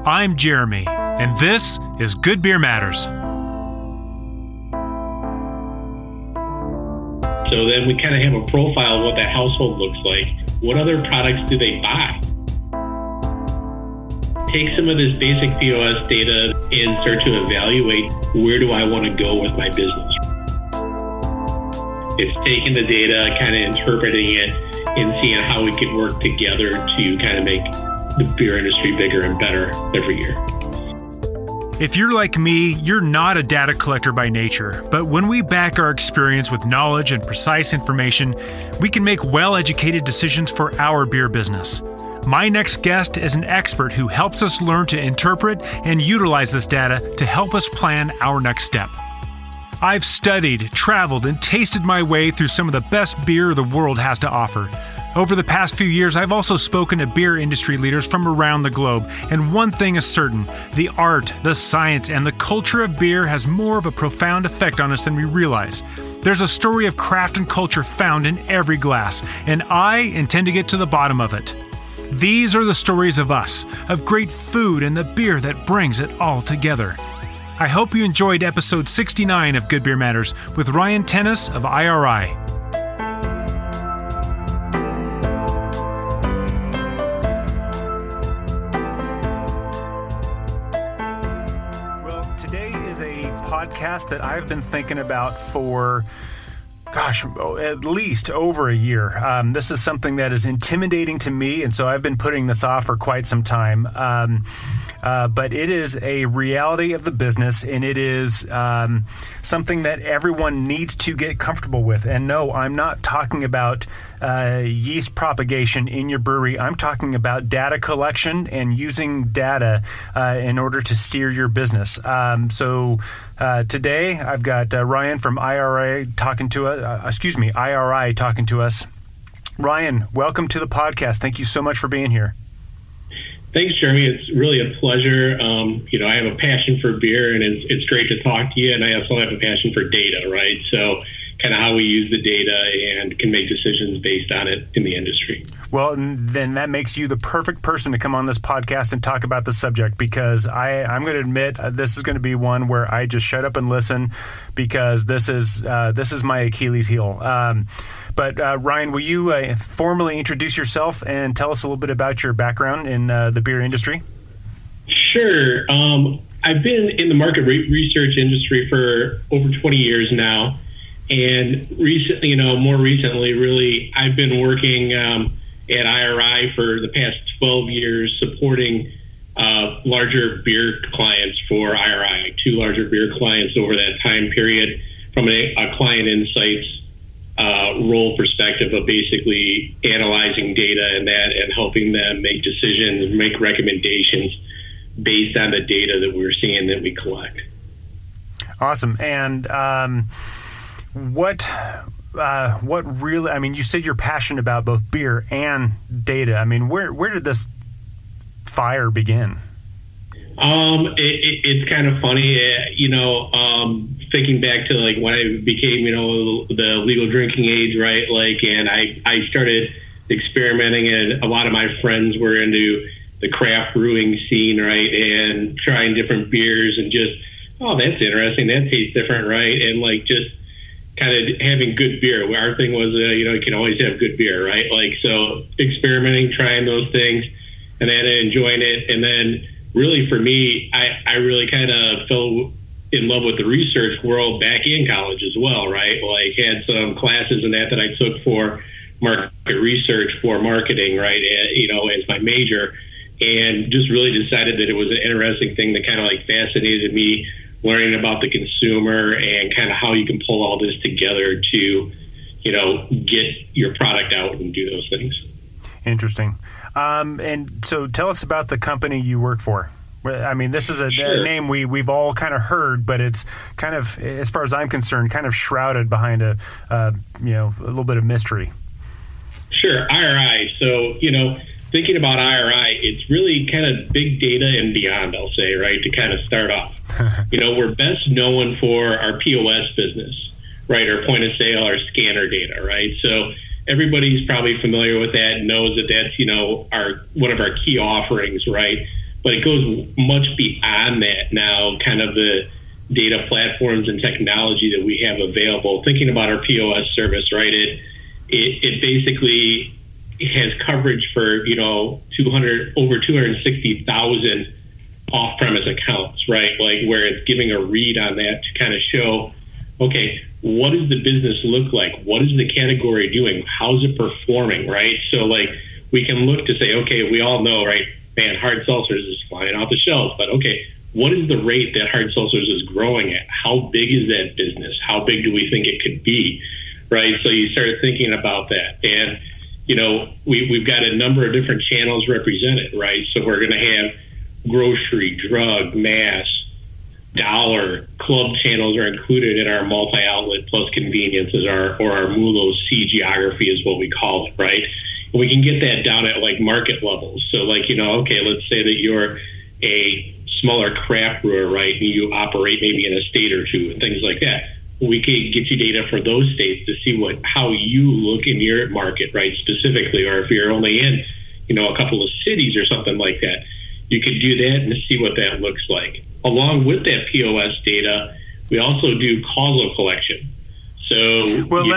I'm Jeremy, and this is Good Beer Matters. So then we kind of have a profile of what that household looks like. What other products do they buy? Take some of this basic POS data and start to evaluate, where do I want to go with my business? It's taking the data, kind of interpreting it, and seeing how we can work together to kind of make the beer industry bigger and better every year. If you're like me, you're not a data collector by nature, but when we back our experience with knowledge and precise information, we can make well-educated decisions for our beer business. My next guest is an expert who helps us learn to interpret and utilize this data to help us plan our next step. I've studied, traveled, and tasted my way through some of the best beer the world has to offer. Over the past few years, I've also spoken to beer industry leaders from around the globe, and one thing is certain: the art, the science, and the culture of beer has more of a profound effect on us than we realize. There's a story of craft and culture found in every glass, and I intend to get to the bottom of it. These are the stories of us, of great food and the beer that brings it all together. I hope you enjoyed episode 69 of Good Beer Matters with Ryan Toenies of IRI. Podcast that I've been thinking about for, at least over a year. This is something that is intimidating to me, and so I've been putting this off for quite some time. But it is a reality of the business, and it is something that everyone needs to get comfortable with. And no, I'm not talking about yeast propagation in your brewery. I'm talking about data collection and using data in order to steer your business. So today I've got Ryan from IRI talking to us. Ryan, welcome to the podcast. Thank you so much for being here. Thanks, Jeremy. It's really a pleasure. I have a passion for beer, and it's great to talk to you. And I also have a passion for data, right? So kind of how we use the data and can make decisions based on it in the industry. Well, then that makes you the perfect person to come on this podcast and talk about the subject, because I'm going to admit this is going to be one where I just shut up and listen, because this is my Achilles heel. But Ryan, will you formally introduce yourself and tell us a little bit about your background in the beer industry? Sure. I've been in the market research industry for over 20 years now. And more recently, really, I've been working at IRI for the past 12 years, supporting larger beer clients for IRI, 2 larger beer clients over that time period, from a client insights role perspective of basically analyzing data and helping them make decisions and make recommendations based on the data that we're seeing that we collect. Awesome. And what really, you said you're passionate about both beer and data. Where did this fire begin? It's kind of funny, thinking back to when I became, the legal drinking age, right? And I started experimenting, and a lot of my friends were into the craft brewing scene, right? And trying different beers and just, oh, that's interesting. That tastes different, right? And just kind of having good beer. Our thing was, you can always have good beer, right? So experimenting, trying those things, and then enjoying it. And then really for me, I really kind of fell in love with the research world back in college as well, right? Had some classes in that I took for market research for marketing, right? As my major, and just really decided that it was an interesting thing that kind of fascinated me, learning about the consumer and kind of how you can pull all this together to, get your product out and do those things. Interesting. And so tell us about the company you work for. This is a name we've all kind of heard, but it's kind of, as far as I'm concerned, kind of shrouded behind a little bit of mystery. Sure. IRI. So, thinking about IRI, it's really kind of big data and beyond, I'll say, right, to kind of start off. We're best known for our POS business, right, our point of sale, our scanner data, right? So everybody's probably familiar with that and knows that that's, one of our key offerings, right? but it goes much beyond that now, kind of the data platforms and technology that we have available. Thinking about our POS service, right? It basically has coverage for, over 260,000 off-premise accounts, right? Like where it's giving a read on that to kind of show, okay, what does the business look like? What is the category doing? How's it performing, right? So like we can look to say, okay, we all know, right, man, hard seltzers is flying off the shelves, but okay, what is the rate that hard seltzers is growing at? How big is that business? How big do we think it could be, right? So you start thinking about that. And, we've got a number of different channels represented, right? So we're going to have grocery, drug, mass, dollar, club channels are included in our multi-outlet plus convenience or our MULO C geography is what we call it, right? And we can get that down at like market levels. So like, okay, let's say that you're a smaller craft brewer, right? And you operate maybe in a state or two and things like that. We could get you data for those states to see how you look in your market, right? Specifically, or if you're only in, a couple of cities or something like that, you could do that and see what that looks like. Along with that POS data, we also do causal collection. So let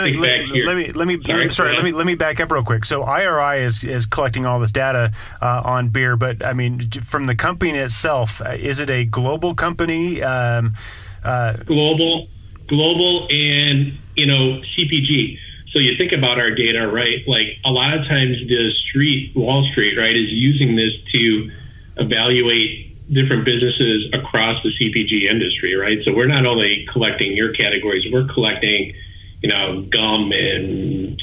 me back up real quick. So IRI is collecting all this data on beer, but I mean, from the company itself, is it a global company? Global and, CPG. So you think about our data, right? Like a lot of times Wall Street, right, is using this to evaluate different businesses across the CPG industry, right? So we're not only collecting your categories, we're collecting, gum and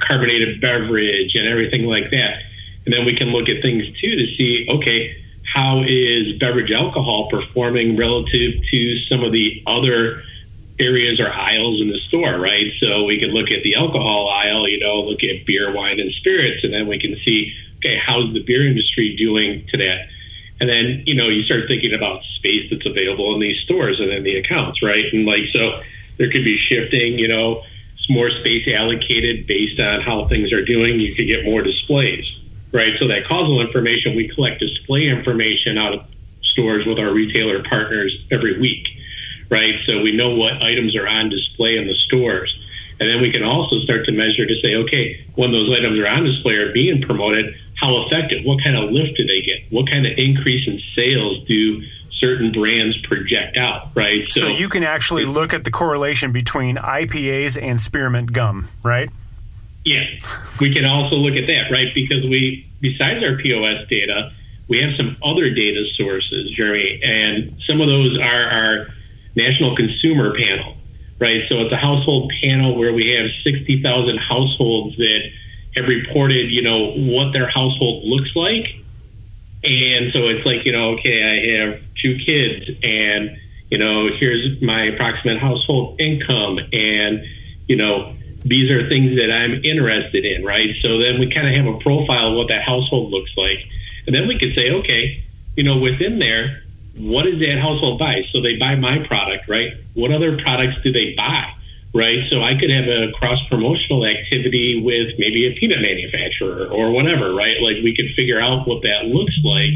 carbonated beverage and everything like that. And then we can look at things too to see, okay, how is beverage alcohol performing relative to some of the other areas or aisles in the store, right? So we can look at the alcohol aisle, look at beer, wine, and spirits, and then we can see, okay, how's the beer industry doing to that? And then, you start thinking about space that's available in these stores and then the accounts, right? And like, so there could be shifting, more space allocated based on how things are doing. You could get more displays, right? So that causal information, we collect display information out of stores with our retailer partners every week, right? So we know what items are on display in the stores. And then we can also start to measure to say, okay, when those items are on display or being promoted, how effective, what kind of lift do they get? What kind of increase in sales do certain brands project out, right? So you can actually look at the correlation between IPAs and spearmint gum, right? Yeah, we can also look at that, right? Because besides our POS data, we have some other data sources, Jeremy, and some of those are our National Consumer Panel, right? So it's a household panel where we have 60,000 households that have reported, what their household looks like. And so it's like, okay, I have 2 kids and, here's my approximate household income. And, these are things that I'm interested in, right? So then we kind of have a profile of what that household looks like. And then we could say, okay, within there, what does that household buy? So they buy my product, right? What other products do they buy, right? So I could have a cross-promotional activity with maybe a peanut manufacturer or whatever, right? Like we could figure out what that looks like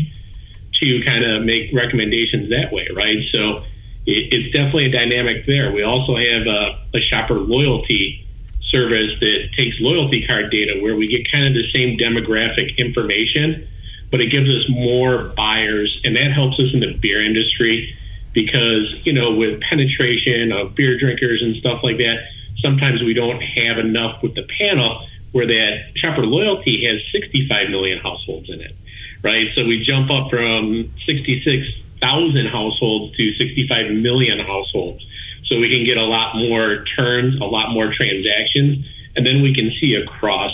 to kind of make recommendations that way, right? So it's definitely a dynamic there. We also have a shopper loyalty service that takes loyalty card data where we get kind of the same demographic information, but it gives us more buyers, and that helps us in the beer industry because, with penetration of beer drinkers and stuff like that, sometimes we don't have enough with the panel where that shopper loyalty has 65 million households in it, right? So we jump up from 66,000 households to 65 million households. So we can get a lot more turns, a lot more transactions, and then we can see across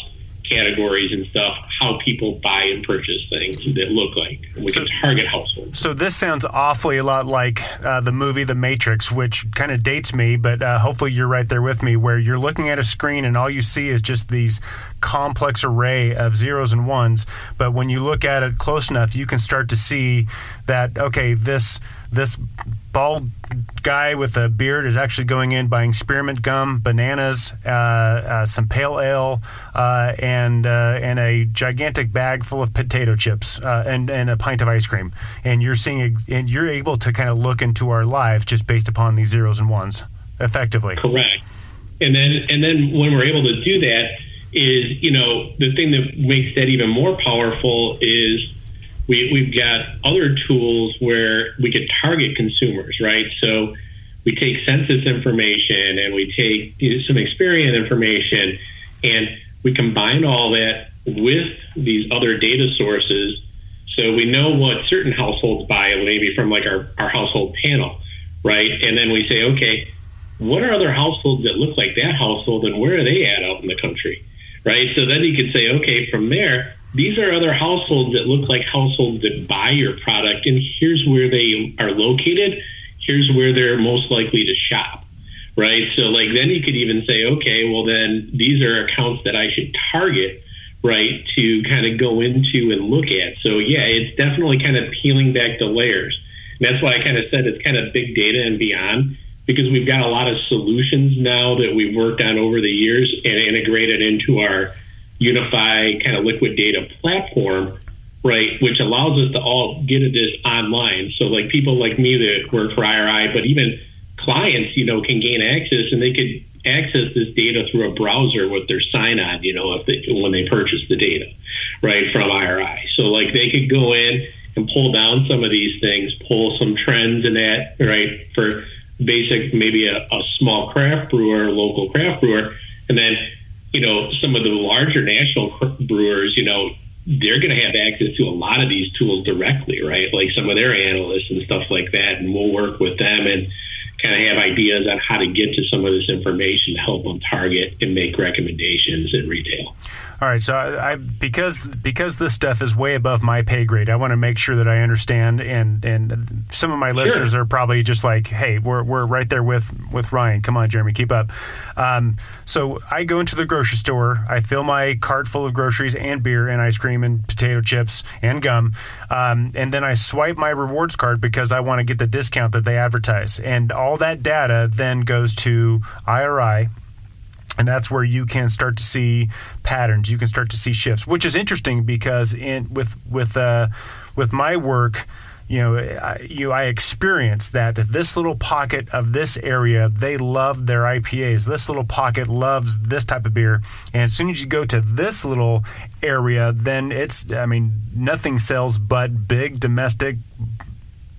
categories and stuff how people buy and purchase things that look like, and we can target households. So this sounds awfully a lot like the movie The Matrix, which kind of dates me, but hopefully you're right there with me, where you're looking at a screen and all you see is just these complex array of zeros and ones. But when you look at it close enough, you can start to see that, okay, this bald guy with a beard is actually going in buying spearmint gum, bananas, some pale ale, and and a gigantic bag full of potato chips and a pint of ice cream, and you're able to kind of look into our lives just based upon these zeros and ones effectively. Correct. And then when we're able to do that is, the thing that makes that even more powerful is we've got other tools where we could target consumers, right? So we take census information and we take some Experian information, and we combine all that with these other data sources. So we know what certain households buy, maybe from like our household panel, right? And then we say, okay, what are other households that look like that household, and where are they at out in the country, right? So then you could say, okay, from there, these are other households that look like households that buy your product, and here's where they are located. Here's where they're most likely to shop, right? So like then you could even say, okay, well then these are accounts that I should target, right, to kind of go into and look at. So yeah, it's definitely kind of peeling back the layers. And that's why I kind of said it's kind of big data and beyond, because we've got a lot of solutions now that we've worked on over the years and integrated into our unified kind of liquid data platform, right, which allows us to all get at this online. So like people like me that work for IRI, but even clients, can gain access, and they could access this data through a browser with their sign-on, when they purchase the data, right, from IRI. So like they could go in and pull down some of these things, pull some trends in that, right, for basic, maybe a small craft brewer, local craft brewer, and then, some of the larger national brewers, they're going to have access to a lot of these tools directly, right? Like some of their analysts and stuff like that, and we'll work with them and kind of have ideas on how to get to some of this information to help them target and make recommendations at retail. All right, so because this stuff is way above my pay grade, I want to make sure that I understand, and some of my listeners are probably just like, hey, we're right there with Ryan. Come on, Jeremy, keep up. So I go into the grocery store, I fill my cart full of groceries and beer and ice cream and potato chips and gum, and then I swipe my rewards card because I want to get the discount that they advertise, and all that data then goes to IRI. And that's where you can start to see patterns. You can start to see shifts, which is interesting because with my work, I experienced that this little pocket of this area, they love their IPAs. This little pocket loves this type of beer. And as soon as you go to this little area, then nothing sells but big domestic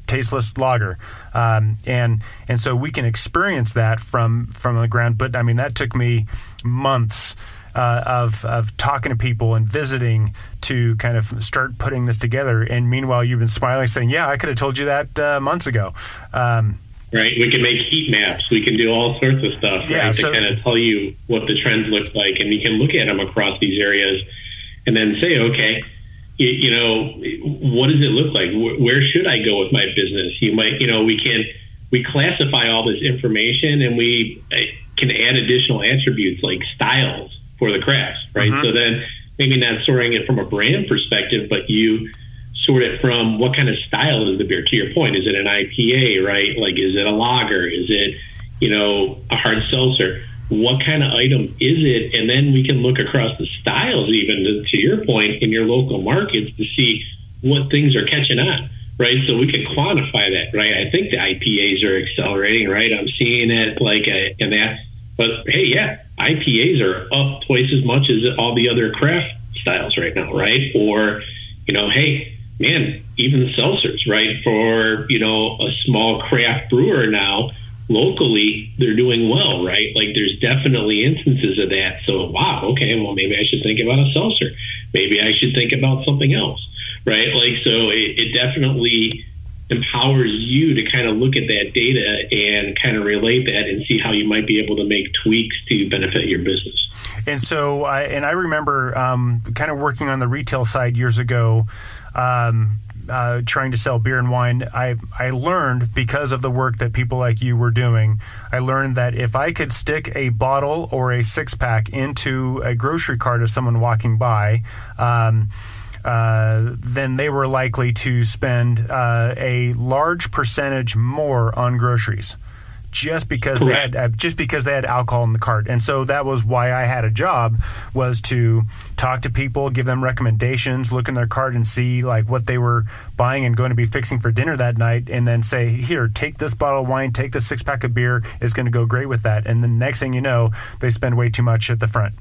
tasteless lager, and so we can experience that from the ground. But that took me months of talking to people and visiting to kind of start putting this together. And meanwhile, you've been smiling, saying, "Yeah, I could have told you that months ago." Right. We can make heat maps. We can do all sorts of stuff, right, to kind of tell you what the trends look like, and we can look at them across these areas, and then say, okay, what does it look like? Where should I go with my business? We classify all this information, and we can add additional attributes like styles for the crafts, right? Mm-hmm. So then maybe not sorting it from a brand perspective, but you sort it from what kind of style is the beer. To your point, is it an IPA, right? Like, is it a lager? Is it, a hard seltzer? What kind of item is it? And then we can look across the styles, even to your point, in your local markets to see what things are catching on, right? So we can quantify that, right? I think the IPAs are accelerating, right? I'm seeing it in that. But hey, yeah, IPAs are up twice as much as all the other craft styles right now, right? Or, hey, man, even seltzers, right? For, a small craft brewer now, locally, they're doing well, right? Like there's definitely instances of that. So, wow, okay, well, maybe I should think about a seltzer. Maybe I should think about something else, right? Like, so it definitely empowers you to kind of look at that data and kind of relate that and see how you might be able to make tweaks to benefit your business. And so, I remember kind of working on the retail side years ago, trying to sell beer and wine. I learned, because of the work that people like you were doing, I learned that if I could stick a bottle or a six-pack into a grocery cart of someone walking by, then they were likely to spend a large percentage more on groceries, just because they had alcohol in the cart. And so that was why I had a job, was to talk to people, give them recommendations, look in their cart and see like what they were buying and going to be fixing for dinner that night, and then say, here, take this bottle of wine, take this 6-pack of beer, it's going to go great with that. And the next thing you know, they spend way too much at the front.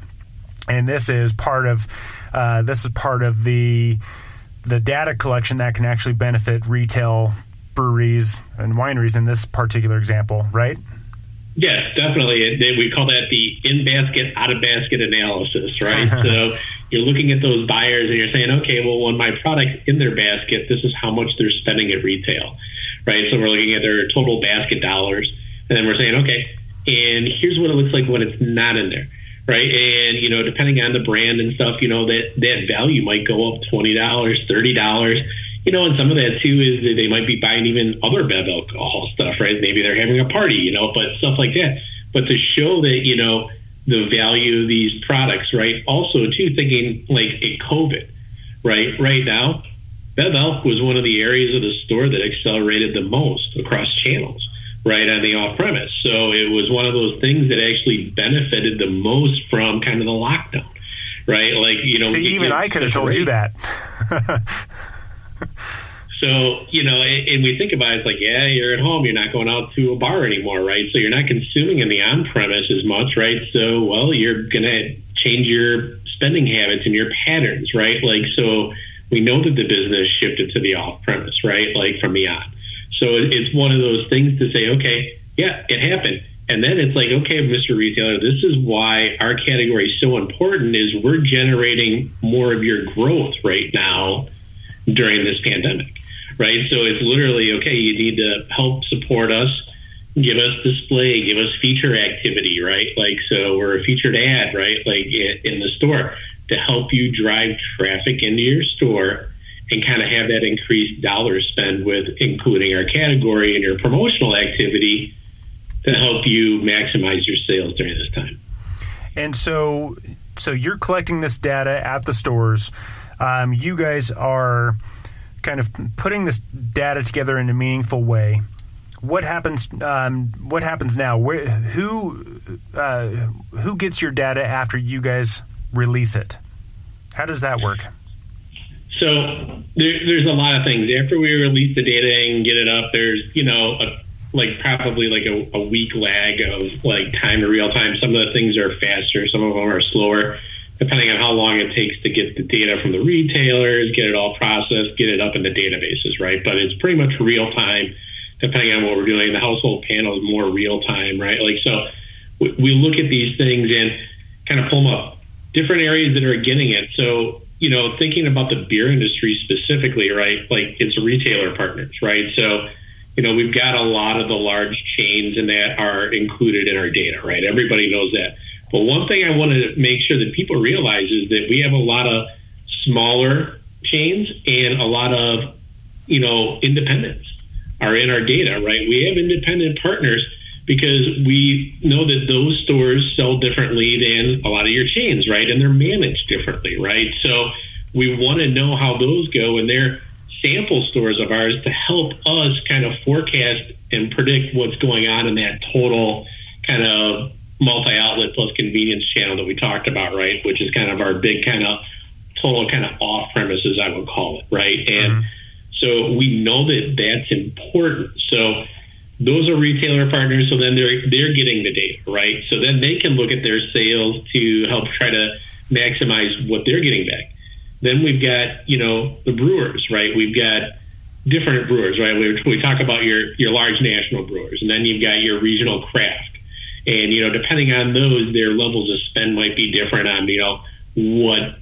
And this is part of the data collection that can actually benefit retail breweries and wineries in this particular example, right? Yes, definitely. We call that the Inbasket, out-of-basket analysis, right? So you're looking at those buyers and you're saying, okay, well, when my product's in their basket, this is how much they're spending at retail, right? So we're looking at their total basket dollars, and then we're saying, okay, and here's what it looks like when it's not in there, right? And, depending on the brand and stuff, that value might go up $20, $30. And some of that too is that they might be buying even other bev alcohol stuff, right? Maybe they're having a party, but stuff like that. But to show that, the value of these products, right? Also too, thinking like at COVID, right? Right now, bev alcohol was one of the areas of the store that accelerated the most across channels, right? On the off-premise. So it was one of those things that actually benefited the most from kind of the lockdown, right? Like, See, even I could have told you that. So, and we think about it, it's like, yeah, you're at home, you're not going out to a bar anymore, right? So you're not consuming in the on-premise as much, right? So, well, you're going to change your spending habits and your patterns, right? Like, so we know that the business shifted to the off-premise, right? Like from the on. So it's one of those things to say, okay, yeah, it happened. And then it's like, okay, Mr. Retailer, this is why our category is so important, is we're generating more of your growth right now during this pandemic, right? So it's literally, okay, you need to help support us, give us display, give us feature activity, right? Like, so we're a featured ad, right? Like in the store to help you drive traffic into your store and kind of have that increased dollar spend with including our category and your promotional activity to help you maximize your sales during this time. And so you're collecting this data at the stores. You guys are kind of putting this data together in a meaningful way. What happens now? Who gets your data after you guys release it? How does that work? So there's a lot of things. After we release the data and get it up, there's, probably a week lag of like time to real time. Some of the things are faster, some of them are slower, depending on how long it takes to get the data from the retailers, get it all processed, get it up in the databases, right? But it's pretty much real time, depending on what we're doing. The household panel is more real time, right? Like, so we look at these things and kind of pull them up. Different areas that are getting it. So, thinking about the beer industry specifically, right? Like, it's retailer partners, right? So, we've got a lot of the large chains and that are included in our data, right? Everybody knows that. But one thing I want to make sure that people realize is that we have a lot of smaller chains and a lot of, independents are in our data, right? We have independent partners because we know that those stores sell differently than a lot of your chains, right? And they're managed differently, right? So we want to know how those go, and they're sample stores of ours to help us kind of forecast and predict what's going on in that total kind of multi-outlet plus convenience channel that we talked about, right? Which is kind of our big kind of total kind of off-premises, I would call it, right? And so we know that that's important. So those are retailer partners. So then they're getting the data, right? So then they can look at their sales to help try to maximize what they're getting back. Then we've got, the brewers, right? We've got different brewers, right? We talk about your large national brewers, and then you've got your regional craft. And, depending on those, their levels of spend might be different on, what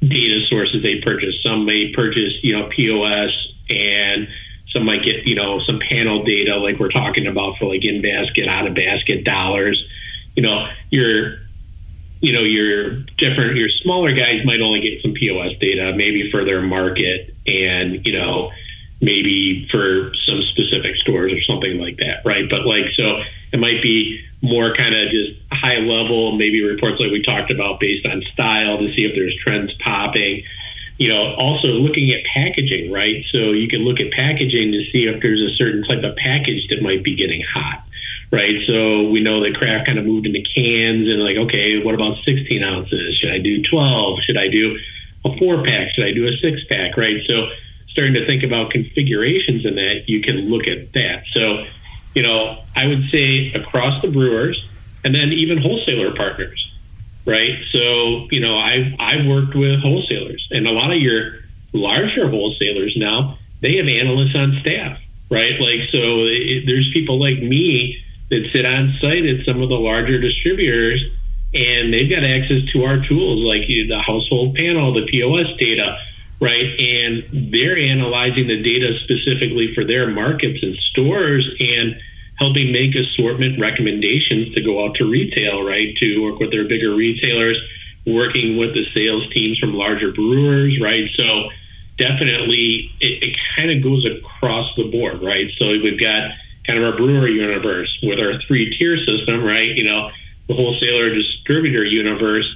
data sources they purchase. Some may purchase, POS, and some might get, some panel data like we're talking about for like Inbasket, out-of-basket dollars. Your smaller guys might only get some POS data, maybe for their market and, maybe for some specific stores or something like that, right? But so it might be more kind of just high level, maybe reports like we talked about based on style to see if there's trends popping. Also looking at packaging, right? So you can look at packaging to see if there's a certain type of package that might be getting hot, right? So we know that craft kind of moved into cans and like, okay, what about 16 ounces? Should I do 12? Should I do a 4-pack? Should I do a 6-pack, right? So starting to think about configurations in that, you can look at that. So, I would say across the brewers and then even wholesaler partners, right? So, I've worked with wholesalers, and a lot of your larger wholesalers now, they have analysts on staff, right? Like, so there's people like me that sit on site at some of the larger distributors, and they've got access to our tools like the household panel, the POS data, right? And they're analyzing the data specifically for their markets and stores and helping make assortment recommendations to go out to retail, right? To work with their bigger retailers, working with the sales teams from larger brewers, right? So definitely it kind of goes across the board, right? So we've got kind of our brewer universe with our 3-tier system, right? The wholesaler distributor universe,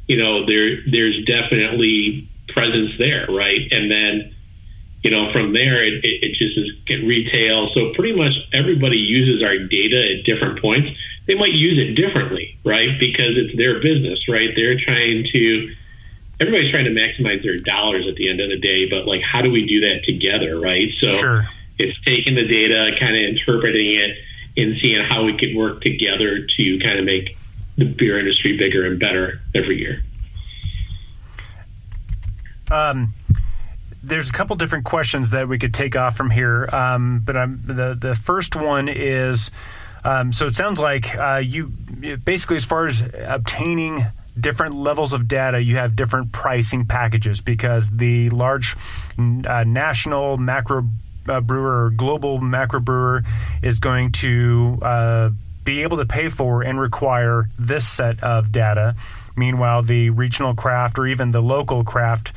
there's definitely presence there, right? And then, from there, it just is get retail. So pretty much everybody uses our data at different points. They might use it differently, right? Because it's their business, right? Everybody's trying to maximize their dollars at the end of the day, but like, how do we do that together, right? So Sure. It's taking the data, kind of interpreting it, and seeing how we could work together to kind of make the beer industry bigger and better every year. There's a couple different questions that we could take off from here, but the first one is, so it sounds like you basically, as far as obtaining different levels of data, you have different pricing packages because the large national macro brewer or global macro brewer is going to be able to pay for and require this set of data. Meanwhile, the regional craft or even the local craft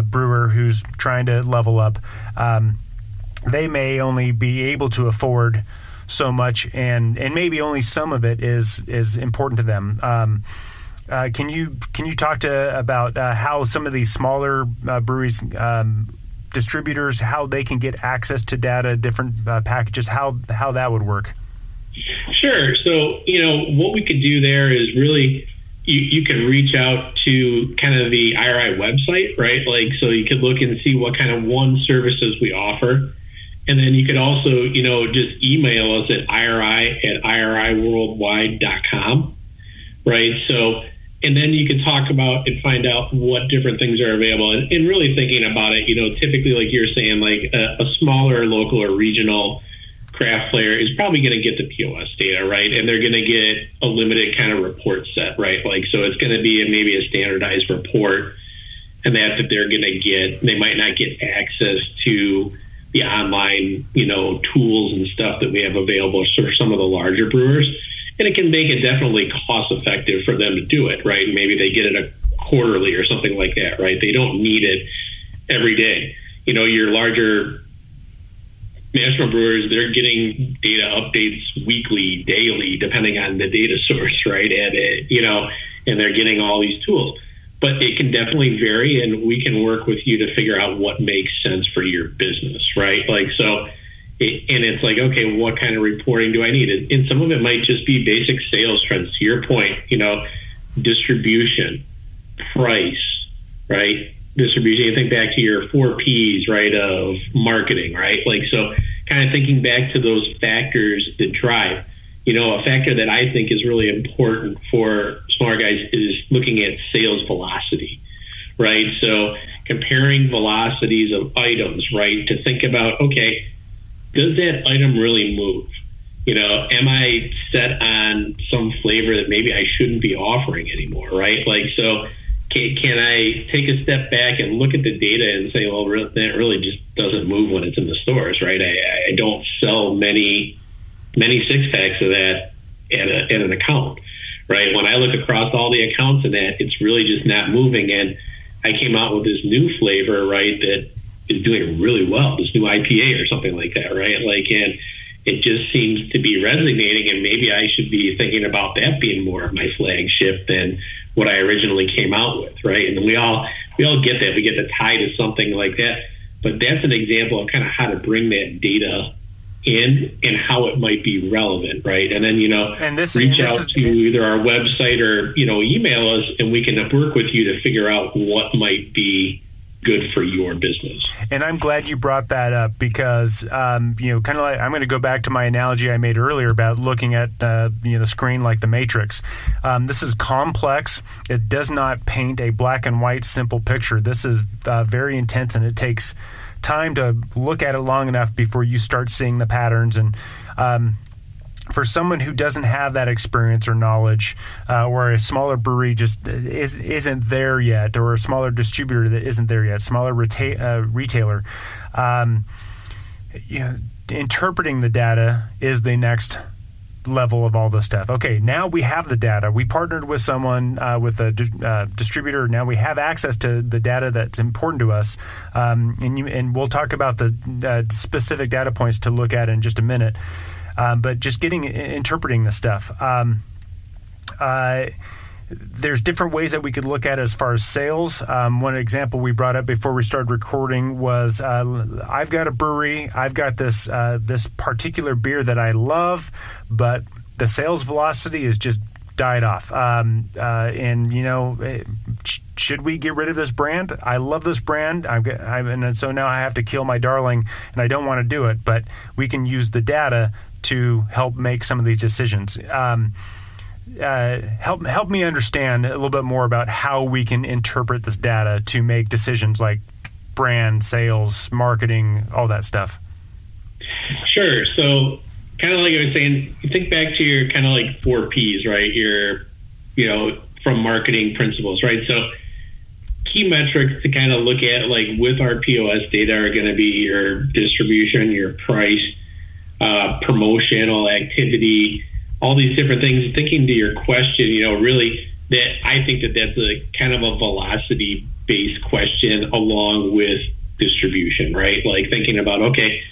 brewer who's trying to level up, they may only be able to afford so much, and maybe only some of it is important to them. Can you talk about how some of these smaller breweries, distributors, how they can get access to data, different packages, how that would work? Sure. So, what we could do there is really, you can reach out to kind of the IRI website, right? Like, so you could look and see what kind of services we offer. And then you could also, just email us at iriworldwide.com, right? So, and then you can talk about and find out what different things are available. And really thinking about it, typically, like you're saying, like a smaller local or regional craft player is probably going to get the POS data, right? And they're going to get a limited kind of report set, right? Like, so it's going to be maybe a standardized report, and that they're going to get. They might not get access to the online, tools and stuff that we have available for some of the larger brewers. And it can make it definitely cost effective for them to do it, right? Maybe they get it a quarterly or something like that, right? They don't need it every day. Your larger national brewers, they're getting data updates weekly, daily, depending on the data source, right? And and they're getting all these tools. But it can definitely vary, and we can work with you to figure out what makes sense for your business, right? Like, so, and it's like, okay, what kind of reporting do I need? And some of it might just be basic sales trends. To your point, distribution, price, right? Distribution, you think back to your 4 Ps, right, of marketing, right? Like, so kind of thinking back to those factors that drive. A factor that I think is really important for smaller guys is looking at sales velocity, right? So comparing velocities of items, right, to think about, okay, does that item really move? Am I set on some flavor that maybe I shouldn't be offering anymore, right? Like, so can I take a step back and look at the data and say, well, that really just doesn't move when it's in the stores, right? I don't sell many 6-packs of that at an account, right? When I look across all the accounts in that, it's really just not moving. And I came out with this new flavor, right, that is doing really well, this new IPA or something like that, right? Like, and it just seems to be resonating, and maybe I should be thinking about that being more of my flagship than what I originally came out with, right? And we all get that. We get the tie to something like that. But that's an example of kind of how to bring that data and how it might be relevant, right? And then, reach out to either our website or, email us, and we can work with you to figure out what might be good for your business. And I'm glad you brought that up because, kind of like, I'm going to go back to my analogy I made earlier about looking at, the screen like the Matrix. This is complex. It does not paint a black and white simple picture. This is very intense, and it takes time to look at it long enough before you start seeing the patterns. And for someone who doesn't have that experience or knowledge, or a smaller brewery just isn't there yet, or a smaller distributor that isn't there yet, smaller retailer, interpreting the data is the next level of all this stuff. Okay, now we have the data. We partnered with someone, with a distributor. Now we have access to the data that's important to us. And we'll talk about the specific data points to look at in just a minute. But just interpreting the stuff. There's different ways that we could look at it as far as sales. One example we brought up before we started recording was I've got a brewery. I've got this particular beer that I love, but the sales velocity has just died off. Should we get rid of this brand? I love this brand. And so now I have to kill my darling, and I don't want to do it. But we can use the data to help make some of these decisions. Help me understand a little bit more about how we can interpret this data to make decisions like brand, sales, marketing, all that stuff. Sure. So kind of like I was saying, you think back to your kind of like 4 Ps, right? From marketing principles, right? So key metrics to kind of look at, like with our POS data, are going to be your distribution, your price, promotional activity, all these different things. Thinking to your question, really that I think that's a kind of a velocity based question along with distribution, right? Like thinking about, okay,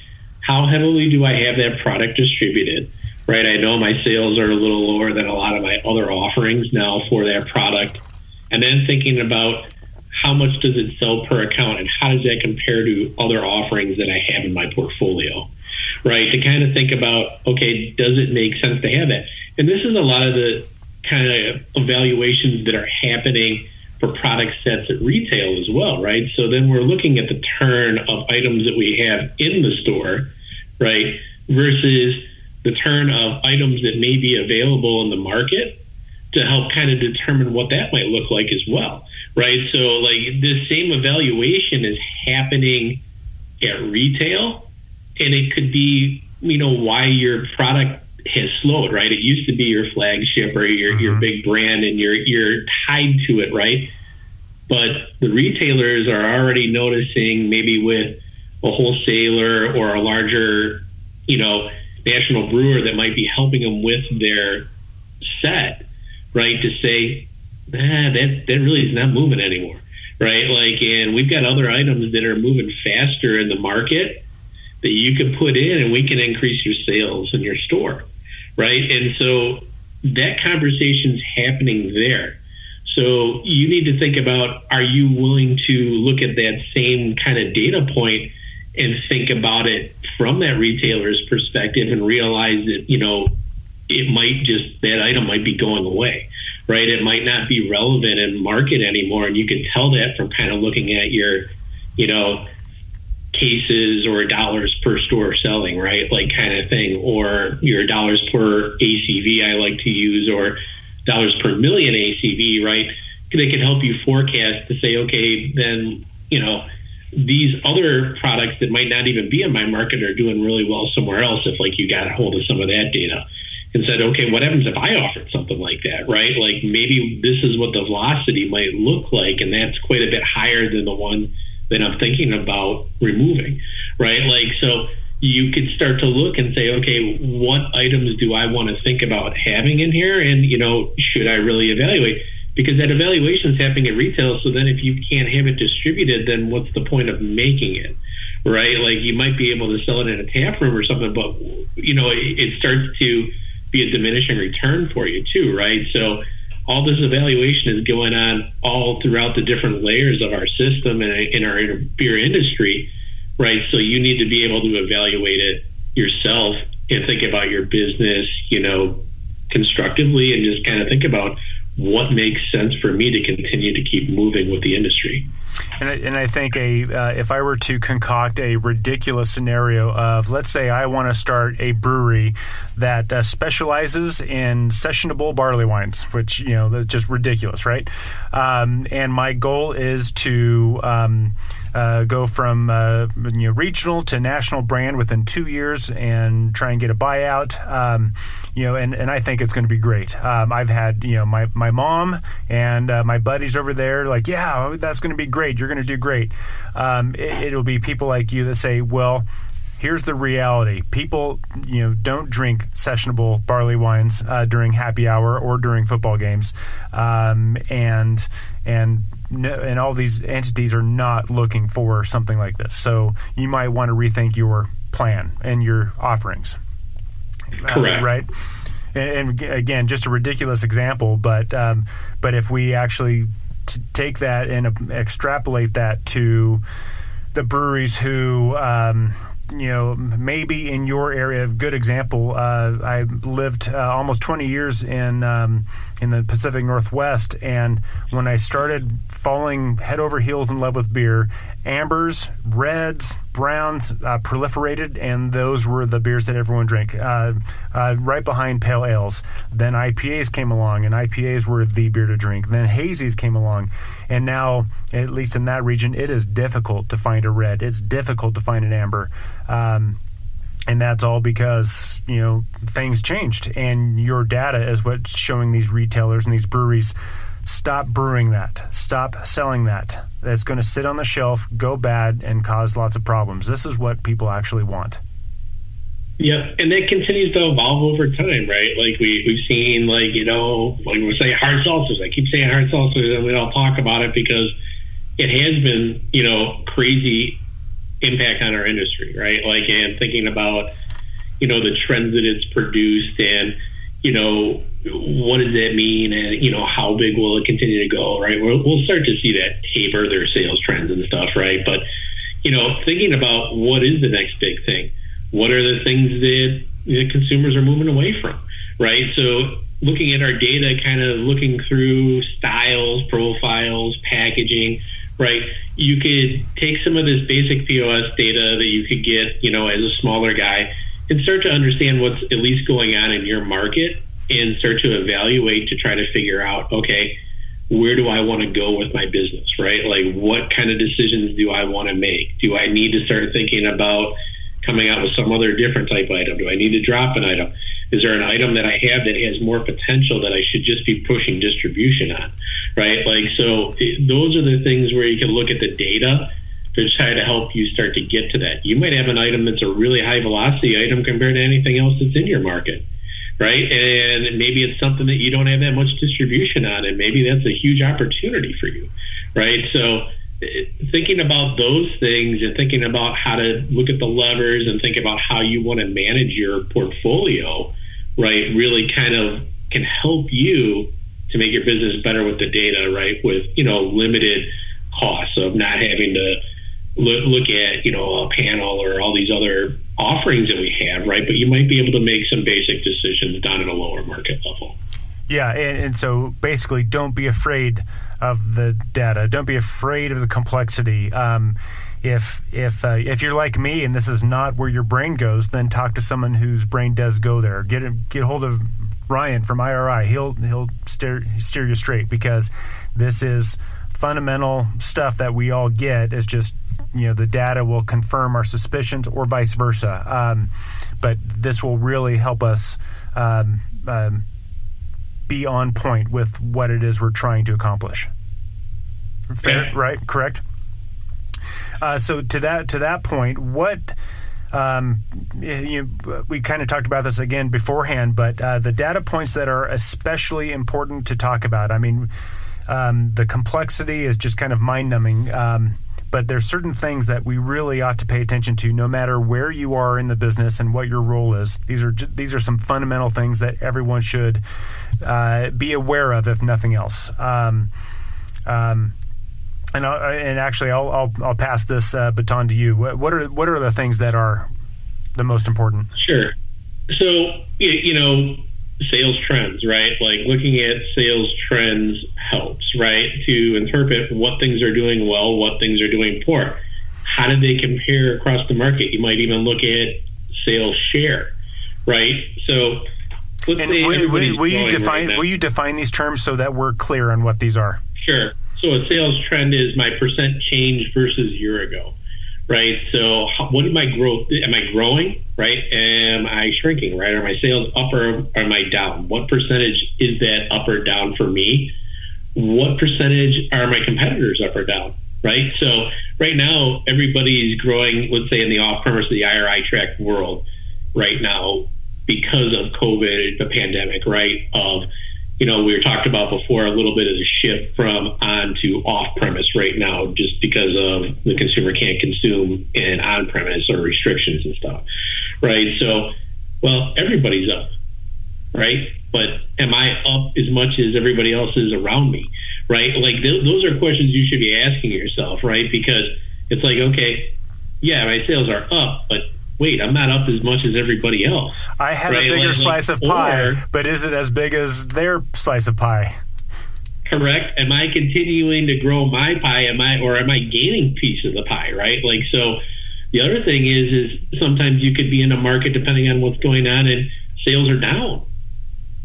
how heavily do I have that product distributed, right? I know my sales are a little lower than a lot of my other offerings now for that product. And then thinking about how much does it sell per account and how does that compare to other offerings that I have in my portfolio, right? To kind of think about, okay, does it make sense to have that? And this is a lot of the kind of evaluations that are happening for product sets at retail as well, right? So then we're looking at the turn of items that we have in the store, right, versus the turn of items that may be available in the market to help kind of determine what that might look like as well, right? So like this same evaluation is happening at retail, and it could be, why your product has slowed, right? It used to be your flagship or your big brand, and you're tied to it, right? But the retailers are already noticing, maybe with a wholesaler or a larger, national brewer that might be helping them with their set, right? To say, that really is not moving anymore, right? Like, and we've got other items that are moving faster in the market that you can put in, and we can increase your sales in your store, right? And so that conversation's happening there. So you need to think about, are you willing to look at that same kind of data point and think about it from that retailer's perspective and realize that, that item might be going away, right? It might not be relevant in market anymore. And you can tell that from kind of looking at your, cases or dollars per store selling, right? Like kind of thing, or your dollars per ACV I like to use, or dollars per million ACV, right? They can help you forecast to say, okay, then, these other products that might not even be in my market are doing really well somewhere else, if like you got a hold of some of that data and said, okay, what happens if I offered something like that, right? Like maybe this is what the velocity might look like, and that's quite a bit higher than the one that I'm thinking about removing, right? Like, so you could start to look and say, okay, what items do I want to think about having in here? And, should I really evaluate? Because that evaluation is happening at retail. So then if you can't have it distributed, then what's the point of making it, right? Like you might be able to sell it in a tap room or something, but, it starts to be a diminishing return for you too, right? So all this evaluation is going on all throughout the different layers of our system and in our beer industry, right? So you need to be able to evaluate it yourself and think about your business, constructively, and just kind of think about what makes sense for me to continue to keep moving with the industry. And I think if I were to concoct a ridiculous scenario of, let's say I want to start a brewery that specializes in sessionable barley wines, which, that's just ridiculous, right? And my goal is to go from regional to national brand within 2 years and try and get a buyout. And I think it's going to be great. I've had my mom and my buddies over there like, yeah, that's going to be great. You're going to do great. It'll be people like you that say, well, here's the reality. People, don't drink sessionable barley wines during happy hour or during football games, and all these entities are not looking for something like this. So you might want to rethink your plan and your offerings. Correct. Right. And again, just a ridiculous example, but if we actually take that and extrapolate that to the breweries who, maybe in your area, a good example, I lived almost 20 years in the Pacific Northwest, and when I started falling head over heels in love with beer, ambers, reds, browns proliferated, and those were the beers that everyone drank, right behind pale ales. Then IPAs came along, and IPAs were the beer to drink. Then hazies came along, and now, at least in that region, it is difficult to find a red. It's difficult to find an amber. And that's all because, things changed, and your data is what's showing these retailers and these breweries, stop brewing that, stop selling that. That's going to sit on the shelf, go bad, and cause lots of problems. This is what people actually want. Yeah, and that continues to evolve over time, right? Like we've seen, like we say hard seltzers. I keep saying hard seltzers, and we don't talk about it because it has been, crazy impact on our industry, right? Like, and thinking about, the trends that it's produced, and what does that mean, and how big will it continue to go, right? We'll start to see that taper their sales trends and stuff, right? But thinking about what is the next big thing, what are the things that the consumers are moving away from, right? So looking at our data, kind of looking through styles, profiles, packaging, right? You could take some of this basic POS data that you could get, as a smaller guy, and start to understand what's at least going on in your market, and start to evaluate to try to figure out, okay, where do I want to go with my business, right? Like, what kind of decisions do I want to make? Do I need to start thinking about coming out with some other different type of item? Do I need to drop an item? Is there an item that I have that has more potential that I should just be pushing distribution on, right? Like, so those are the things where you can look at the data to try to help you start to get to that. You might have an item that's a really high velocity item compared to anything else that's in your market, right? And maybe it's something that you don't have that much distribution on, and maybe that's a huge opportunity for you, right? So thinking about those things and thinking about how to look at the levers and think about how you want to manage your portfolio, right, really kind of can help you to make your business better with the data, right, with, limited costs of not having to look at, a panel or all these other offerings that we have, right? But you might be able to make some basic decisions down at a lower market level. Yeah, and so basically, don't be afraid of the data. Don't be afraid of the complexity. If you're like me and this is not where your brain goes, then talk to someone whose brain does go there. Get hold of Ryan from IRI. He'll steer you straight, because this is fundamental stuff that we all get. It's just, the data will confirm our suspicions or vice versa. But this will really help us be on point with what it is we're trying to accomplish. Fair, yeah. Right? Correct? So to that point, what we kind of talked about this again beforehand, but the data points that are especially important to talk about. I mean, the complexity is just kind of mind-numbing, but there's certain things that we really ought to pay attention to, no matter where you are in the business and what your role is. These are some fundamental things that everyone should be aware of, if nothing else. And actually, I'll pass this baton to you. What are the things that are the most important? Sure. So, sales trends, right? Like looking at sales trends helps, right? To interpret what things are doing well, what things are doing poor. How do they compare across the market? You might even look at sales share, right? So let's say will you define these terms so that we're clear on what these are? Sure. So a sales trend is my percent change versus year ago, right? So what am I growing, right? Am I shrinking, right? Are my sales up or am I down? What percentage is that up or down for me? What percentage are my competitors up or down, right? So right now, everybody's growing, let's say in the off-premise, the IRI track world right now because of COVID, the pandemic, right? We were talked about before a little bit of the shift from on to off-premise right now, just because of the consumer can't consume in on-premise or restrictions and stuff, right? So, well, everybody's up, right? But am I up as much as everybody else is around me, right? Like those are questions you should be asking yourself, right? Because it's like, okay, yeah, my sales are up, but wait, I'm not up as much as everybody else. I had a bigger slice of pie, but is it as big as their slice of pie? Correct. Am I continuing to grow my pie? Am I gaining piece of the pie, right? Like, so the other thing is sometimes you could be in a market depending on what's going on and sales are down.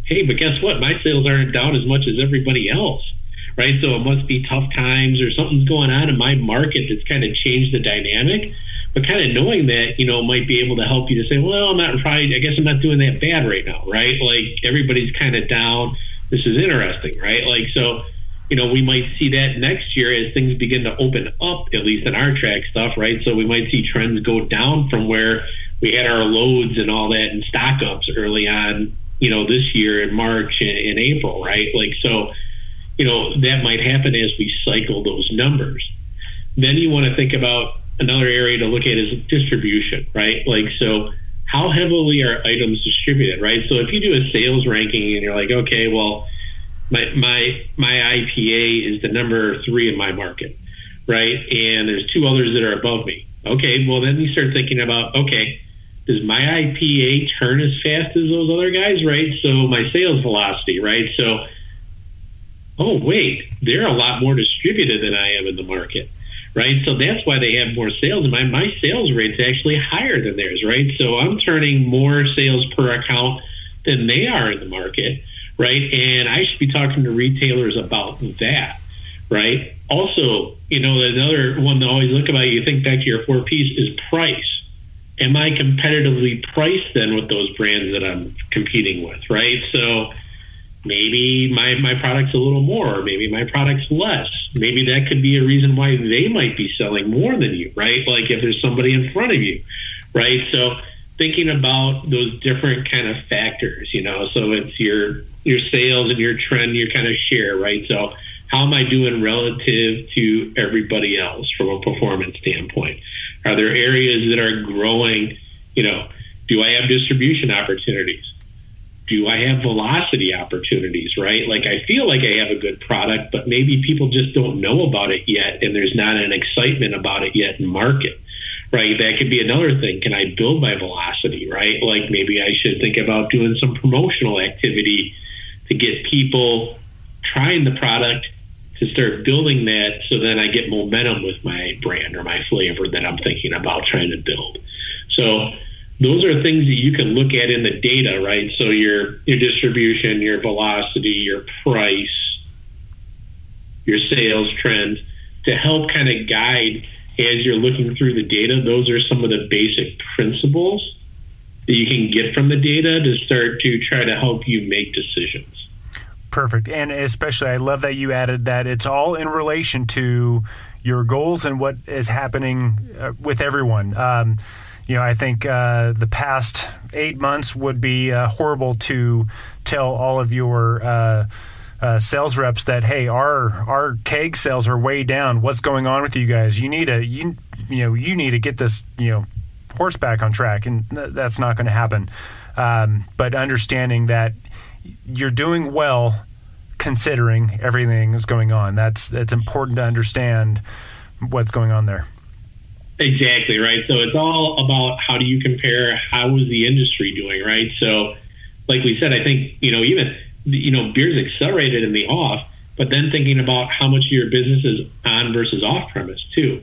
Hey, but guess what? My sales aren't down as much as everybody else, right? So it must be tough times or something's going on in my market that's kind of changed the dynamic. But kind of knowing that, might be able to help you to say, well, I guess I'm not doing that bad right now, right? Like everybody's kind of down. This is interesting, right? Like, so, we might see that next year as things begin to open up, at least in our track stuff, right? So we might see trends go down from where we had our loads and all that and stock ups early on, this year in March and April, right? Like, so, that might happen as we cycle those numbers. Then you want to think about another area to look at is distribution, right? Like, so how heavily are items distributed, right? So if you do a sales ranking and you're like, okay, well, my IPA is the number 3 in my market, right? And there's 2 others that are above me. Okay, well, then you start thinking about, okay, does my IPA turn as fast as those other guys, right? So my sales velocity, right? So, oh, wait, they're a lot more distributed than I am in the market. Right. So that's why they have more sales. And my sales rate's actually higher than theirs. Right. So I'm turning more sales per account than they are in the market. Right. And I should be talking to retailers about that. Right. Also, another one to always look about, you think back to your 4 Ps is price. Am I competitively priced then with those brands that I'm competing with? Right. So maybe my product's a little more, or maybe my product's less. Maybe that could be a reason why they might be selling more than you, right? Like if there's somebody in front of you, right? So thinking about those different kind of factors, so it's your sales and your trend, your kind of share, right? So how am I doing relative to everybody else from a performance standpoint? Are there areas that are growing? Do I have distribution opportunities? Do I have velocity opportunities, right? Like I feel like I have a good product, but maybe people just don't know about it yet, and there's not an excitement about it yet in market, right? That could be another thing. Can I build my velocity, right? Like maybe I should think about doing some promotional activity to get people trying the product, to start building that, so then I get momentum with my brand or my flavor that I'm thinking about trying to build. So those are things that you can look at in the data, right? So your distribution, your velocity, your price, your sales trends, to help kind of guide as you're looking through the data. Those are some of the basic principles that you can get from the data to start to try to help you make decisions. Perfect. And especially, I love that you added that it's all in relation to your goals and what is happening with everyone. I think the past 8 months would be horrible to tell all of your sales reps that, hey, our keg sales are way down. What's going on with you guys? You need to get this horse back on track, and that's not going to happen. But understanding that you're doing well considering everything is going on. That's important to understand what's going on there. Exactly, right? So it's all about how do you compare, how is the industry doing, right? So like we said, I think, even, beer's accelerated in the off, but then thinking about how much of your business is on versus off premise too,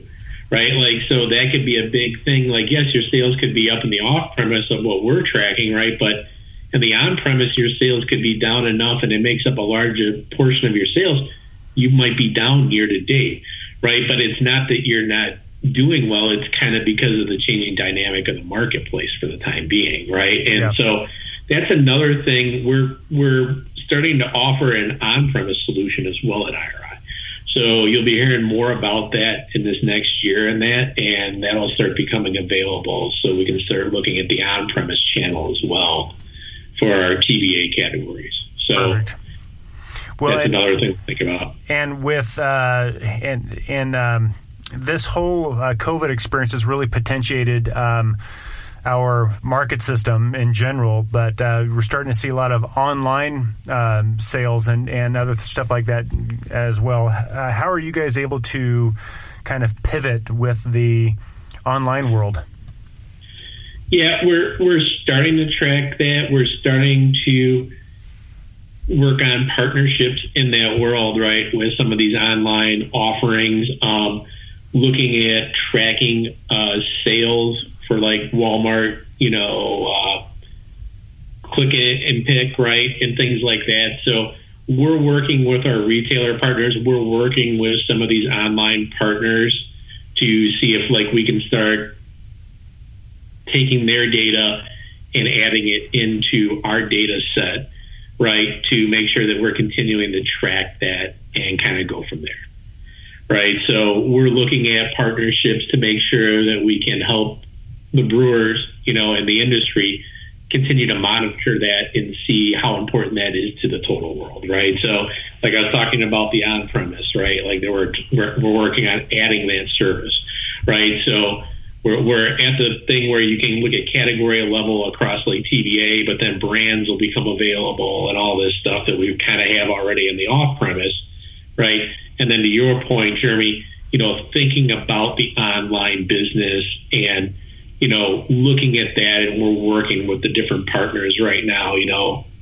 right? Like, so that could be a big thing. Like, yes, your sales could be up in the off premise of what we're tracking, right? But in the on premise, your sales could be down enough and it makes up a larger portion of your sales. You might be down year to date, right? But it's not that you're not doing well. It's kind of because of the changing dynamic of the marketplace for the time being, right? And so that's another thing. We're starting to offer an on-premise solution as well at IRI. So you'll be hearing more about that in this next year and that'll start becoming available. So we can start looking at the on-premise channel as well for our TBA categories. So perfect. Well, that's another thing to think about. And with this whole COVID experience has really potentiated our market system in general, but we're starting to see a lot of online sales and other stuff like that as well. How are you guys able to kind of pivot with the online world? Yeah, we're starting to track that. We're starting to work on partnerships in that world, right, with some of these online offerings, looking at tracking sales for like Walmart, click it and pick, right, and things like that. So we're working with our retailer partners. We're working with some of these online partners to see if like we can start taking their data and adding it into our data set, right, to make sure that we're continuing to track that and kind of go from there, right? So we're looking at partnerships to make sure that we can help the brewers, in the industry continue to monitor that and see how important that is to the total world, right? So like I was talking about the on-premise, right? Like we're working on adding that service, right? So we're at the thing where you can look at category level across like TBA, but then brands will become available and all this stuff that we kind of have already in the off-premise, right? And then to your point, Jeremy, thinking about the online business and, looking at that, and we're working with the different partners right now,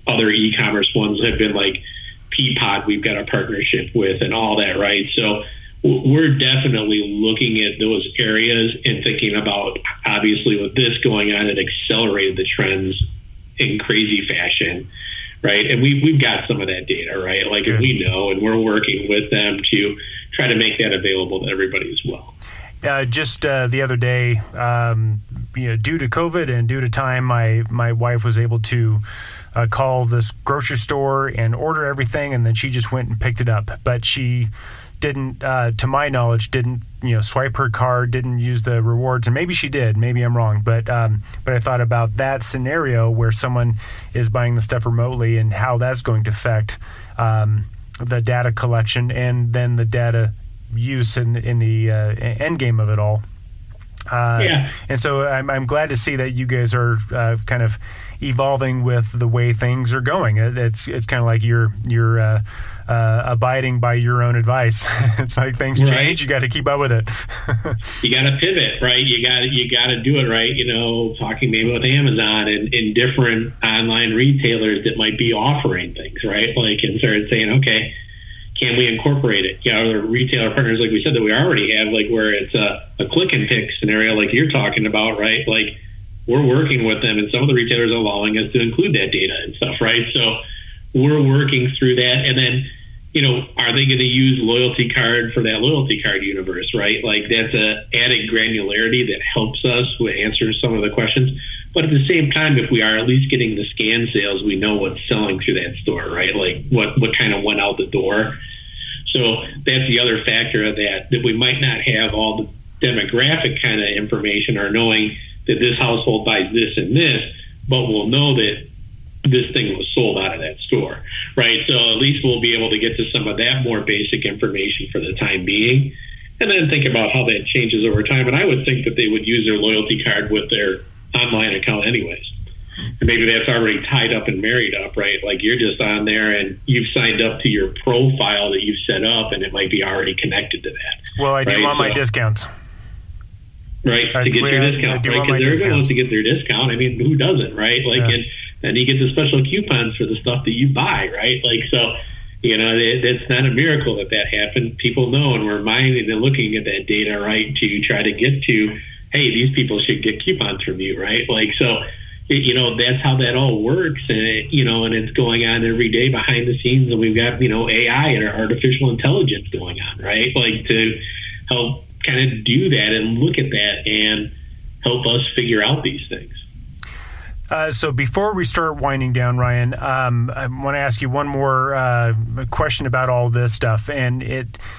other e-commerce ones have been like Peapod, we've got a partnership with and all that, right? So we're definitely looking at those areas and thinking about, obviously with this going on, it accelerated the trends in crazy fashion, right? And we've got some of that data, right? Like we know, and we're working with them to try to make that available to everybody as well. Just the other day, due to COVID and due to time, my wife was able to call this grocery store and order everything, and then she just went and picked it up. But she didn't, to my knowledge, didn't swipe her card, didn't use the rewards, and maybe she did. Maybe I'm wrong, but I thought about that scenario where someone is buying the stuff remotely and how that's going to affect the data collection and then the data use in the end game of it all. And so I'm glad to see that you guys are kind of evolving with the way things are going. It's kind of like you're abiding by your own advice. It's like things change, you got to keep up with it. You got to pivot, right? You got to do it right. Talking maybe with Amazon and different online retailers that might be offering things, right? Like, and start saying, okay, can we incorporate it? The retailer partners, like we said, that we already have, like where it's a click and pick scenario like you're talking about, right? Like we're working with them, and some of the retailers are allowing us to include that data and stuff, right? So we're working through that. And then, are they going to use loyalty card for that loyalty card universe, right? Like that's a added granularity that helps us with answering some of the questions. But at the same time, if we are at least getting the scan sales, we know what's selling through that store, right? Like what kind of went out the door. So that's the other factor of that we might not have all the demographic kind of information or knowing that this household buys this and this, but we'll know that this thing was sold out of that store, right? So at least we'll be able to get to some of that more basic information for the time being, and then think about how that changes over time. And I would think that they would use their loyalty card with their online account anyways. And maybe that's already tied up and married up, right? Like you're just on there and you've signed up to your profile that you've set up, and it might be already connected to that. Well, I do want my discounts. right, to get your discount, right? Because everyone wants to get their discount. I mean, who doesn't, right? Like, and then you get the special coupons for the stuff that you buy, right? Like, so, that's not a miracle that happened. People know, and we're minding and looking at that data, right, to try to get to, hey, these people should get coupons from you, right? Like, so, that's how that all works, and and it's going on every day behind the scenes, and we've got AI and artificial intelligence going on, right? Like, to help kind of do that and look at that and help us figure out these things. So before we start winding down, Ryan, I want to ask you one more question about all this stuff. And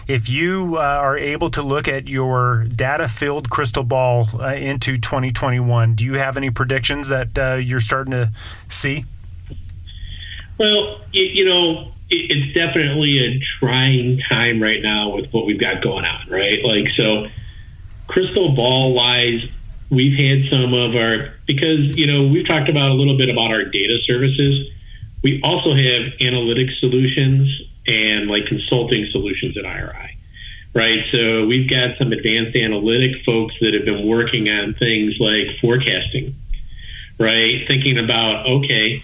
if you are able to look at your data-filled crystal ball into 2021, do you have any predictions that you're starting to see? Well, it's definitely a trying time right now with what we've got going on, right? Like, so crystal ball-wise, we've had some of because we've talked about a little bit about our data services. We also have analytics solutions and like consulting solutions at IRI, right? So we've got some advanced analytic folks that have been working on things like forecasting, right? Thinking about, okay,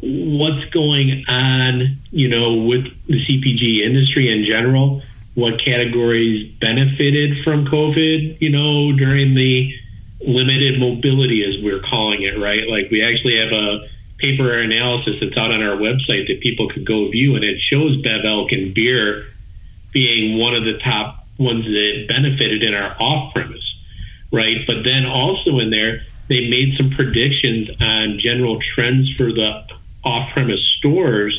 what's going on, with the CPG industry in general, what categories benefited from COVID, during the limited mobility, as we're calling it, right? Like, we actually have a paper analysis that's out on our website that people could go view, and it shows Bev Elk and beer being one of the top ones that benefited in our off-premise, right? But then also in there, they made some predictions on general trends for the off-premise stores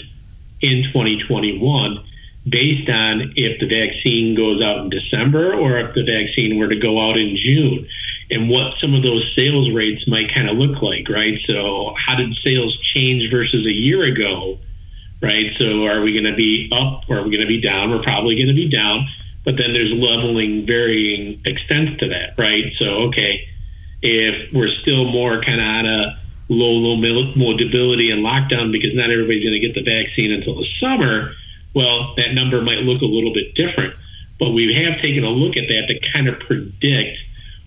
in 2021 based on if the vaccine goes out in December or if the vaccine were to go out in June, and what some of those sales rates might kind of look like, right? So how did sales change versus a year ago, right? So are we going to be up or are we going to be down? We're probably going to be down, but then there's leveling, varying extents to that, right? So, okay, if we're still more kind of on a low mobility and lockdown because not everybody's going to get the vaccine until the summer, well, that number might look a little bit different. But we have taken a look at that to kind of predict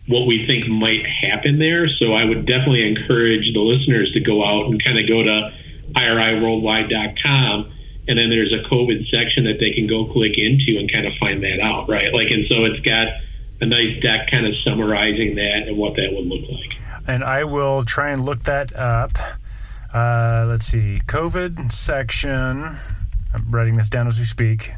what we think might happen there. So I would definitely encourage the listeners to go out and kind of go to IRIworldwide.com, and then there's a COVID section that they can go click into and kind of find that out, right? Like, and so it's got a nice deck kind of summarizing that and what that would look like. And I will try and look that up. Let's see, COVID section. I'm writing this down as we speak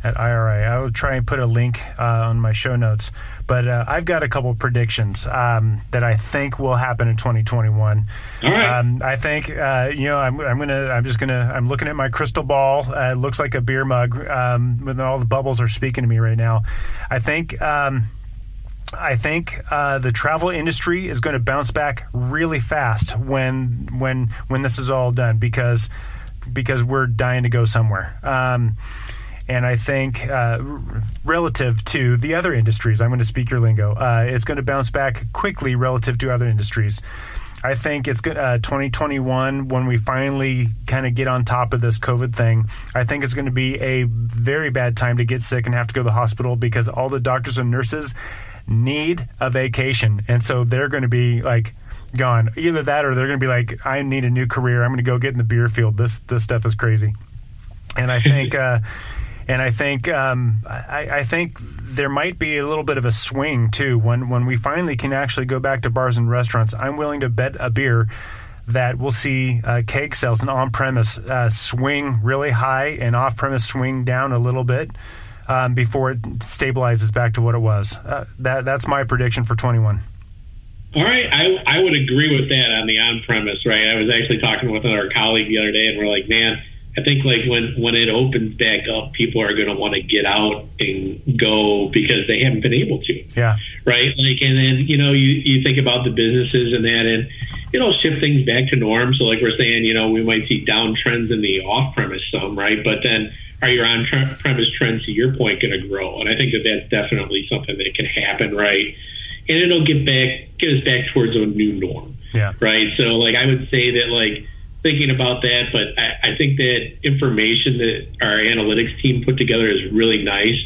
at IRI. I will try and put a link on my show notes. But I've got a couple predictions that I think will happen in 2021. All right. I think I'm looking at my crystal ball. It looks like a beer mug. When all the bubbles are speaking to me right now. I think the travel industry is going to bounce back really fast when this is all done because we're dying to go somewhere. And I think relative to the other industries, I'm going to speak your lingo, it's going to bounce back quickly relative to other industries. I think it's 2021 when we finally kind of get on top of this COVID thing. I think it's going to be a very bad time to get sick and have to go to the hospital because all the doctors and nurses need a vacation. And so they're going to be like gone. Either that or they're going to be like, I need a new career. I'm going to go get in the beer field. This stuff is crazy. And I think I think there might be a little bit of a swing too when we finally can actually go back to bars and restaurants. I'm willing to bet a beer that we'll see keg sales and on-premise swing really high and off-premise swing down a little bit before it stabilizes back to what it was. That's my prediction for 21. All right. I would agree with that on the on-premise, right? I was actually talking with our colleague the other day, and we're like, man, I think like when it opens back up, people are going to want to get out and go because they haven't been able to. Yeah. Right. Like, and then, you think about the businesses and that, and it'll shift things back to norm. So like we're saying, we might see down trends in the off-premise some, right? But then are your on-premise trends, to your point, going to grow? And I think that that's definitely something that can happen, right? And it'll get us back towards a new norm. Yeah. Right. So like I would say that like, thinking about that, but I think that information that our analytics team put together is really nice,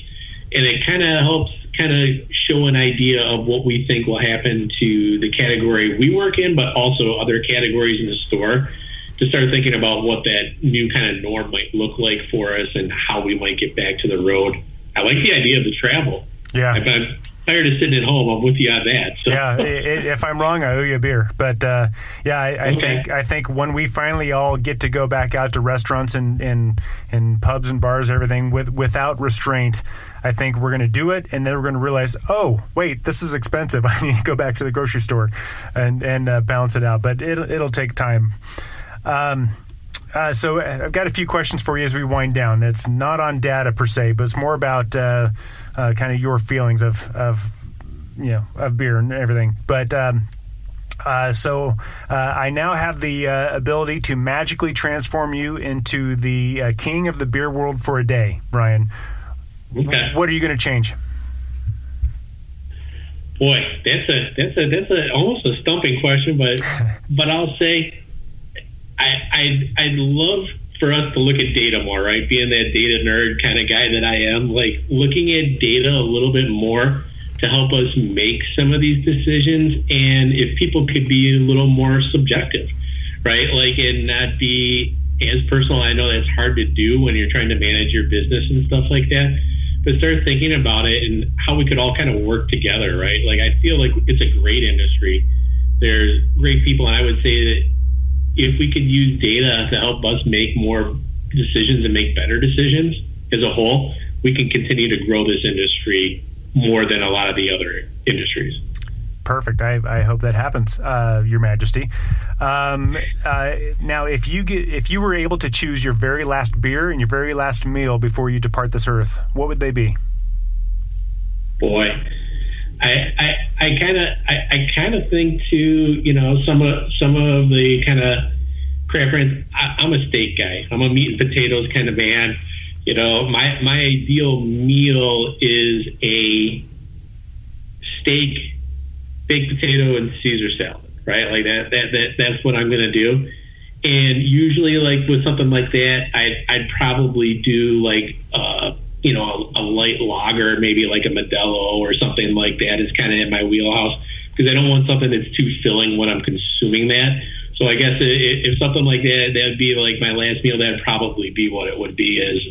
and it kind of helps kind of show an idea of what we think will happen to the category we work in, but also other categories in the store, to start thinking about what that new kind of norm might look like for us and how we might get back to the road. I like the idea of the travel. Yeah. I'm tired of sitting at home. I'm with you on that. So. Yeah, if I'm wrong, I owe you a beer. But I think when we finally all get to go back out to restaurants and pubs and bars, everything without restraint, I think we're going to do it, and then we're going to realize, oh wait, this is expensive. I need to go back to the grocery store and balance it out. But it'll take time. So I've got a few questions for you as we wind down. It's not on data per se, but it's more about kind of your feelings of beer and everything. But so I now have the ability to magically transform you into the king of the beer world for a day, Ryan. Okay. What are you going to change? Boy, that's a almost a stumping question, but I'll say I'd love for us to look at data more, right? Being that data nerd kind of guy that I am, like looking at data a little bit more to help us make some of these decisions, and if people could be a little more subjective, right? Like, and not be as personal. I know that's hard to do when you're trying to manage your business and stuff like that, but start thinking about it and how we could all kind of work together, right? Like, I feel like it's a great industry. There's great people, and I would say that if we could use data to help us make more decisions and make better decisions as a whole, we can continue to grow this industry more than a lot of the other industries. Perfect. I hope that happens, Your Majesty. Now, if you were able to choose your very last beer and your very last meal before you depart this earth, what would they be? Boy, I kind of think too, some of the kind of craft brands. I'm a steak guy. I'm a meat and potatoes kind of man. My ideal meal is a steak, baked potato, and Caesar salad, right? Like that's what I'm gonna do. And usually, like with something like that, I'd probably do like a light lager, maybe like a Modelo or something like that is kind of in my wheelhouse, because I don't want something that's too filling when I'm consuming that. So I guess if something like that'd be like my last meal, that'd probably be what it would be, is,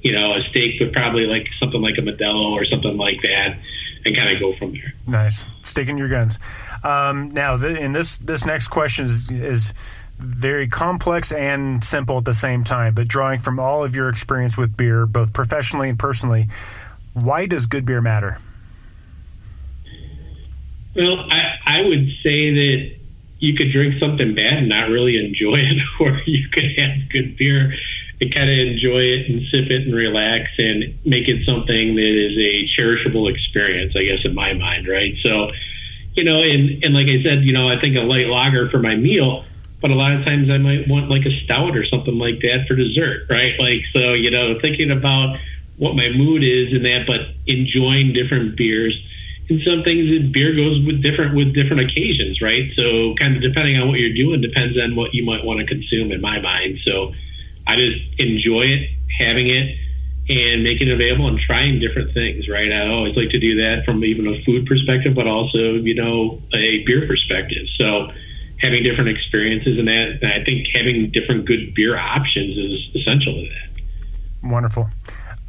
a steak, but probably like something like a Modelo or something like that, and kind of go from there. Nice. Sticking your guns. Now, this next question is very complex and simple at the same time, but drawing from all of your experience with beer, both professionally and personally, why does good beer matter? Well, I would say that you could drink something bad and not really enjoy it, or you could have good beer and kind of enjoy it and sip it and relax and make it something that is a cherishable experience, I guess, in my mind, right? So, and like I said, I think a light lager for my meal, but a lot of times I might want like a stout or something like that for dessert, right? Like, so, thinking about what my mood is in that, but enjoying different beers. And some things, beer goes with different occasions, right? So kind of depending on what you're doing depends on what you might want to consume, in my mind. So I just enjoy it, having it, and making it available and trying different things, right? I always like to do that from even a food perspective, but also, a beer perspective. So having different experiences in that, and I think having different good beer options is essential to that. Wonderful.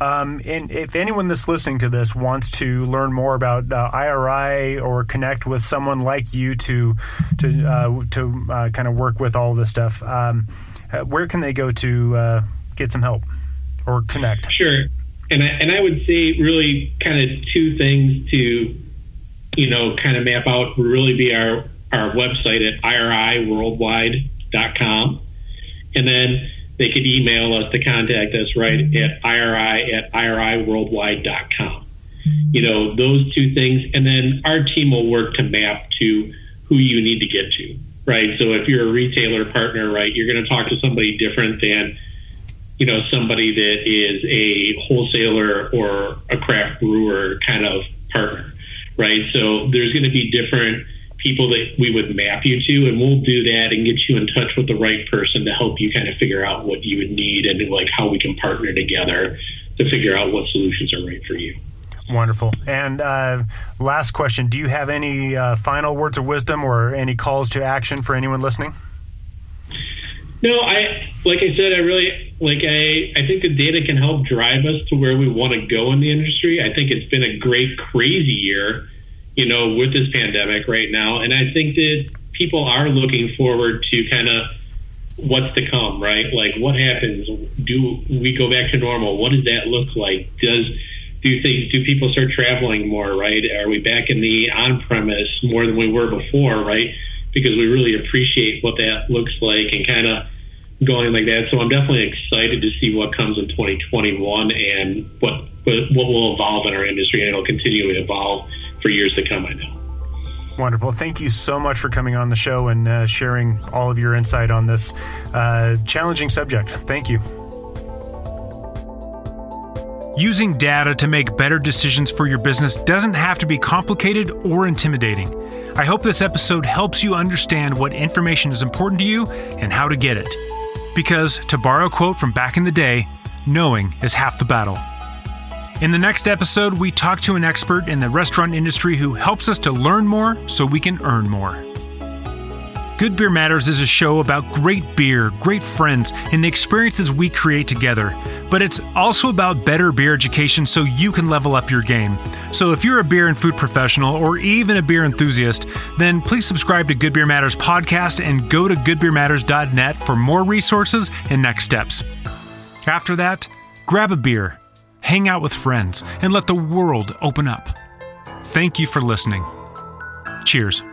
And if anyone that's listening to this wants to learn more about IRI or connect with someone like you to kind of work with all this stuff, where can they go to get some help or connect? Sure. And I would say really kind of two things to, kind of map out would really be our website at iriworldwide.com. And then they could email us to contact us right at iriworldwide.com. Those two things. And then our team will work to map to who you need to get to, right? So if you're a retailer partner, right, you're going to talk to somebody different than, somebody that is a wholesaler or a craft brewer kind of partner, right? So there's going to be different people that we would map you to, and we'll do that and get you in touch with the right person to help you kind of figure out what you would need and like how we can partner together to figure out what solutions are right for you. Wonderful. And last question, do you have any final words of wisdom or any calls to action for anyone listening? No, like I said, I think the data can help drive us to where we want to go in the industry. I think it's been a great, crazy year, with this pandemic right now. And I think that people are looking forward to kind of what's to come, right? Like, what happens? Do we go back to normal? What does that look like? Do people start traveling more, right? Are we back in the on-premise more than we were before, right? Because we really appreciate what that looks like and kind of going like that. So I'm definitely excited to see what comes in 2021 and what will evolve in our industry, and it'll continue to evolve for years to come, I know. Wonderful. Thank you so much for coming on the show and sharing all of your insight on this challenging subject. Thank you. Using data to make better decisions for your business doesn't have to be complicated or intimidating. I hope this episode helps you understand what information is important to you and how to get it. Because, to borrow a quote from back in the day, knowing is half the battle. In the next episode, we talk to an expert in the restaurant industry who helps us to learn more so we can earn more. Good Beer Matters is a show about great beer, great friends, and the experiences we create together. But it's also about better beer education so you can level up your game. So if you're a beer and food professional or even a beer enthusiast, then please subscribe to Good Beer Matters podcast and go to goodbeermatters.net for more resources and next steps. After that, grab a beer, hang out with friends, and let the world open up. Thank you for listening. Cheers.